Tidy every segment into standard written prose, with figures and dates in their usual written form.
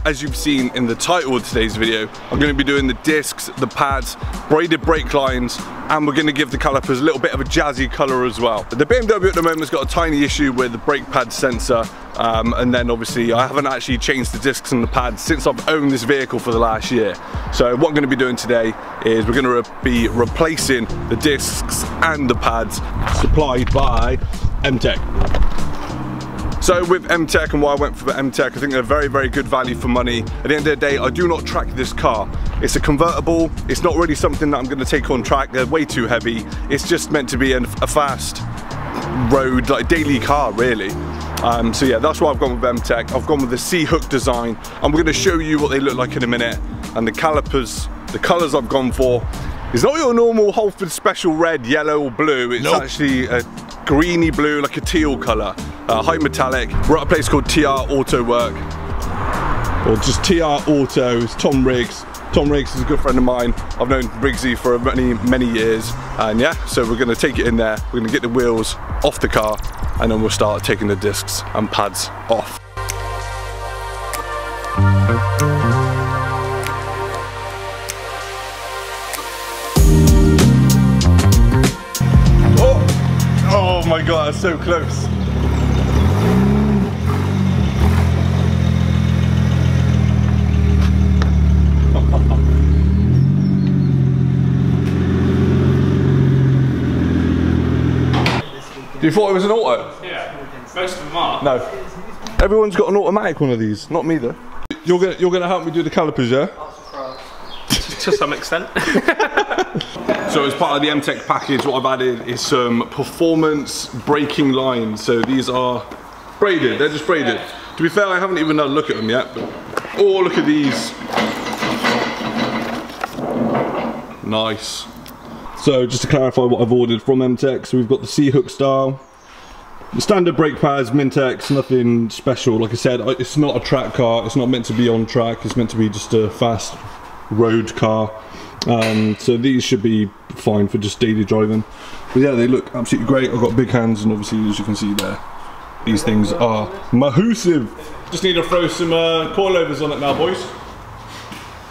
as you've seen in the title of today's video, I'm going to be doing the discs, the pads, braided brake lines, and we're going to give the calipers a little bit of a jazzy colour as well. The BMW at the moment has got a tiny issue with the brake pad sensor, and then obviously I haven't actually changed the discs and the pads since I've owned this vehicle for the last year. So what I'm going to be doing today is we're going to be replacing the discs and the pads supplied by MTEC. So with MTEC and why I went for the MTEC, I think they're very, very good value for money. At the end of the day, I do not track this car. It's a convertible. It's not really something that I'm going to take on track. They're way too heavy. It's just meant to be a fast road, like daily car, really. So yeah, that's why I've gone with MTEC. I've gone with the C-hook design. I'm going to show you what they look like in a minute. And the calipers, the colours I've gone for, is not your normal Halford special red, yellow or blue. It's actually a greeny blue, like a teal colour. High metallic. We're at a place called TR Auto Work, or just TR Auto. It's Tom Riggs. Tom Riggs is a good friend of mine. I've known Riggsy for many years, and yeah, so we're going to take it in there. We're going to get the wheels off the car, and then we'll start taking the discs and pads off. Oh my god, that's so close. You thought it was an auto? Yeah, most of them are. No. Everyone's got an automatic one of these, not me though. You're gonna help me do the calipers, yeah? To some extent. So as part of the MTEC package, what I've added is some performance braking lines. So these are braided, they're just braided. Yeah. To be fair, I haven't even had a look at them yet, but oh, look at these. Nice. So just to clarify what I've ordered from MTEC, so we've got the C-hook style, the standard brake pads, Mintex, nothing special. Like I said, it's not a track car, it's not meant to be on track, it's meant to be just a fast road car. So these should be fine for just daily driving. But yeah, they look absolutely great. I've got big hands, and obviously as you can see there, these things are massive. Just need to throw some coilovers on it now, boys.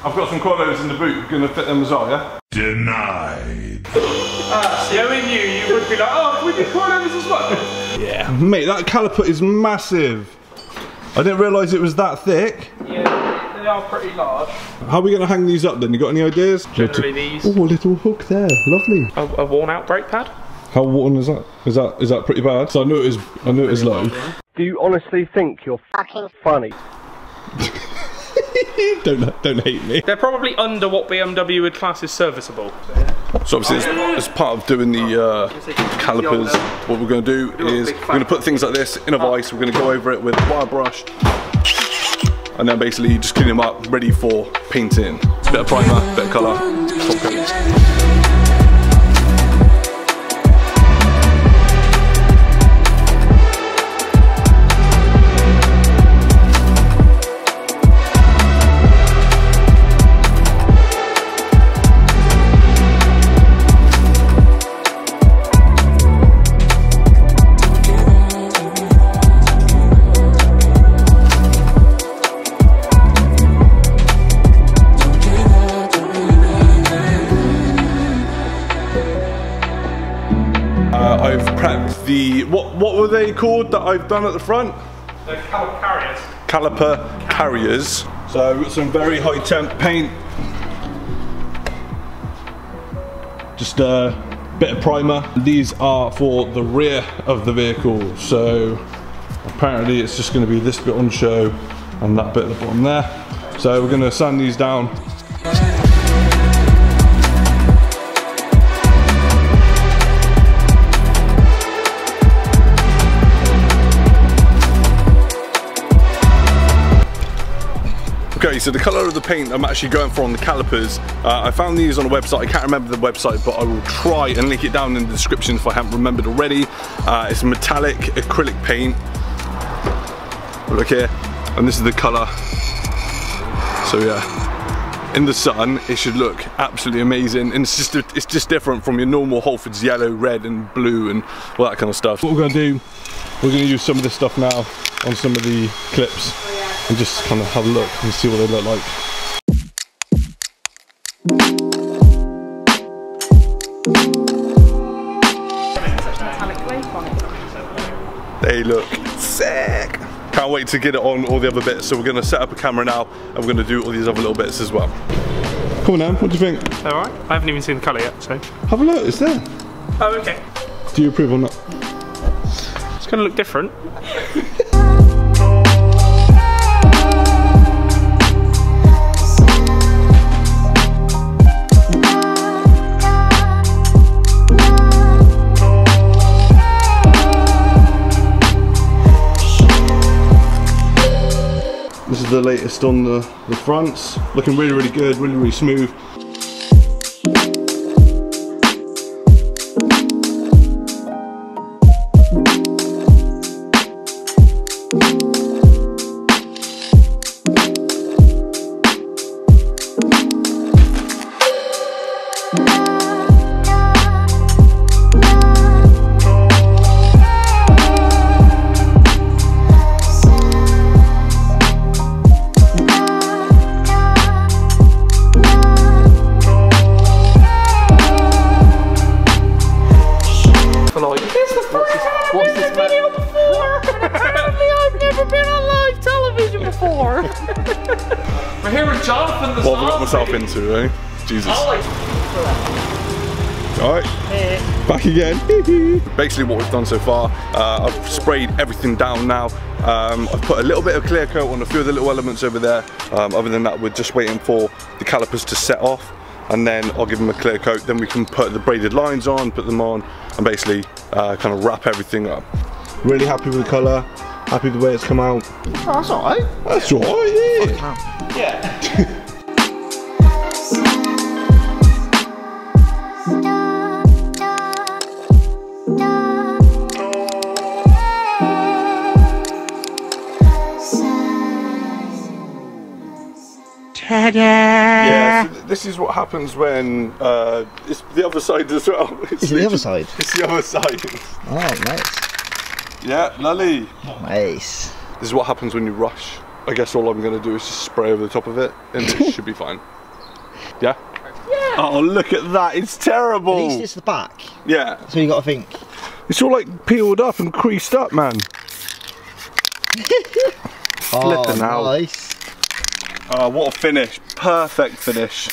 I've got some coilovers in the boot, gonna fit them as well, yeah? Denied. Knowing you would be like, oh, can we do coilovers as well? Yeah. Mate, that caliper is massive. I didn't realise it was that thick. Yeah, they are pretty large. How are we gonna hang these up then? You got any ideas? Generally these. Oh, a little hook there, lovely. A worn out brake pad. How worn is that? Is that pretty bad? So I knew it was low. Do you honestly think you're fucking funny? don't hate me. They're probably under what BMW would class as serviceable. So obviously as part of doing the calipers, what we're going to do is we're going to put things like this in a vise, we're going to go over it with a wire brush, and then basically just clean them up, ready for painting. Bit of primer, bit of colour, top coat. I've prepped the, what were they called that I've done at the front? The caliper carriers. Caliper carriers. So I've got some very high temp paint. Just a bit of primer. These are for the rear of the vehicle. So apparently it's just going to be this bit on show and that bit at the bottom there. So we're going to sand these down. Okay, so the colour of the paint I'm actually going for on the calipers, I found these on a website, I can't remember the website, but I will try and link it down in the description if I haven't remembered already. It's metallic acrylic paint. Look here, and this is the colour. So yeah, in the sun it should look absolutely amazing, and it's just different from your normal Halfords yellow, red and blue and all that kind of stuff. What we're going to do, we're going to use some of this stuff now on some of the clips. and just kind of have a look and see what they look like. They look sick. Can't wait to get it on all the other bits. So we're going to set up a camera now and we're going to do all these other little bits as well. Come on now, what do you think? Alright, I haven't even seen the colour yet, so. Have a look, it's there. Oh, okay. Do you approve or not? It's going to look different. This is the latest on the fronts. Looking really, really good, really, really smooth. We're here with Jonathan the What have I got myself into, eh? Jesus. Alright, back again. Basically what we've done so far, I've sprayed everything down now. I've put a little bit of clear coat on a few of the little elements over there. Other than that, we're just waiting for the calipers to set off, and then I'll give them a clear coat. Then we can put the braided lines on, put them on, and basically kind of wrap everything up. Really happy with the colour, happy with the way it's come out. Oh, that's alright. That's alright, yeah. Yeah. Yeah, so this is what happens when it's the other side as well. It's the other side? It's the other side. Oh, nice. Yeah, Lolly. Nice. This is what happens when you rush. I guess all I'm going to do is just spray over the top of it and it should be fine. Yeah? Yeah. Oh, look at that. It's terrible. At least it's the back. Yeah. That's what you got to think. It's all like peeled up and creased up, man. Oh, nice. Oh, what a finish. Perfect finish.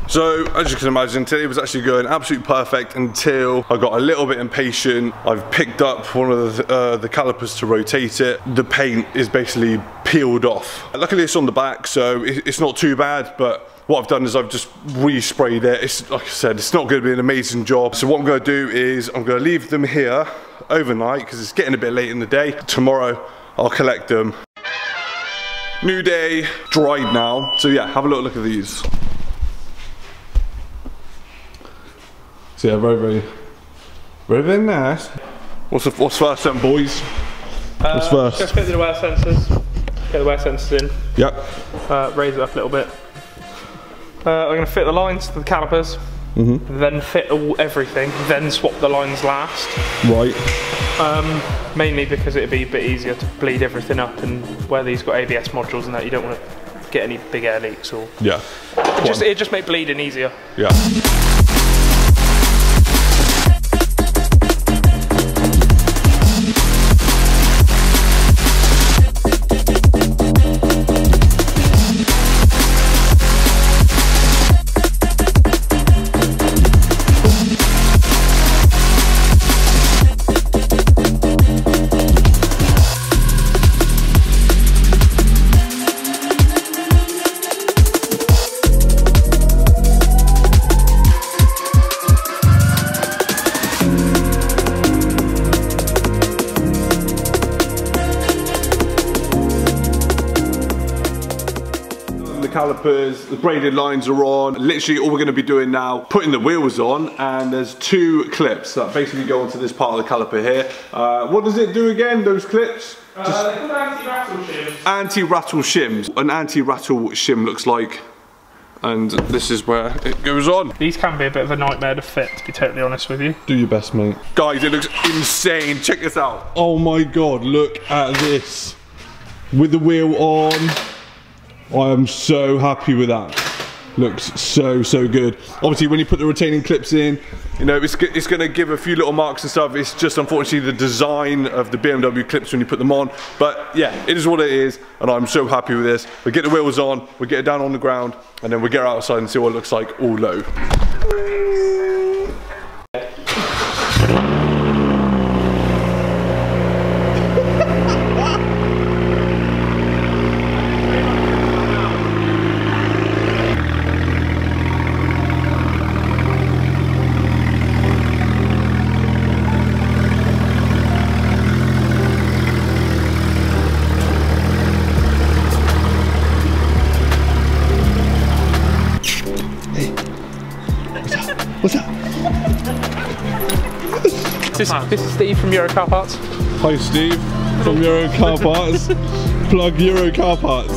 So, as you can imagine, today was actually going absolutely perfect until I got a little bit impatient. I've picked up one of the calipers to rotate it. The paint is basically peeled off. Luckily it's on the back, so it's not too bad, but what I've done is I've just re-sprayed it. It's, like I said, it's not going to be an amazing job. So what I'm going to do is I'm going to leave them here overnight because it's getting a bit late in the day. Tomorrow I'll collect them. New day, dried now. So yeah, have a little look at these. So yeah, very, very nice. What's first then, boys? What's first? Just fit the wear sensors. Get the wear sensors in. Yep. Raise it up a little bit. I'm going to fit the lines to the calipers. Then fit everything. Then swap the lines last. Right. Mainly because it'd be a bit easier to bleed everything up, and where these got ABS modules and that, you don't want to get any big air leaks or. Yeah. It just make bleeding easier. Yeah. Calipers, the braided lines are on. Literally all we're going to be doing now, putting the wheels on, and there's two clips that basically go onto this part of the caliper here. What does it do again, those clips? They're called anti-rattle shims. Anti-rattle shims. An anti-rattle shim looks like, and this is where it goes on. These can be a bit of a nightmare to fit, to be totally honest with you. Do your best, mate. Guys, it looks insane. Check this out. Oh my god, look at this. with the wheel on. I am so happy with that. Looks so good. Obviously when you put the retaining clips in, you know, it's going to give a few little marks and stuff. It's just unfortunately the design of the BMW clips when you put them on. But yeah, it is what it is, and I'm so happy with this. We get the wheels on, we get it down on the ground, and then we get outside and see what it looks like all low. What's that? This is Steve from Euro Car Parts. Hi Steve, from Euro Car Parts. Plug Euro Car Parts.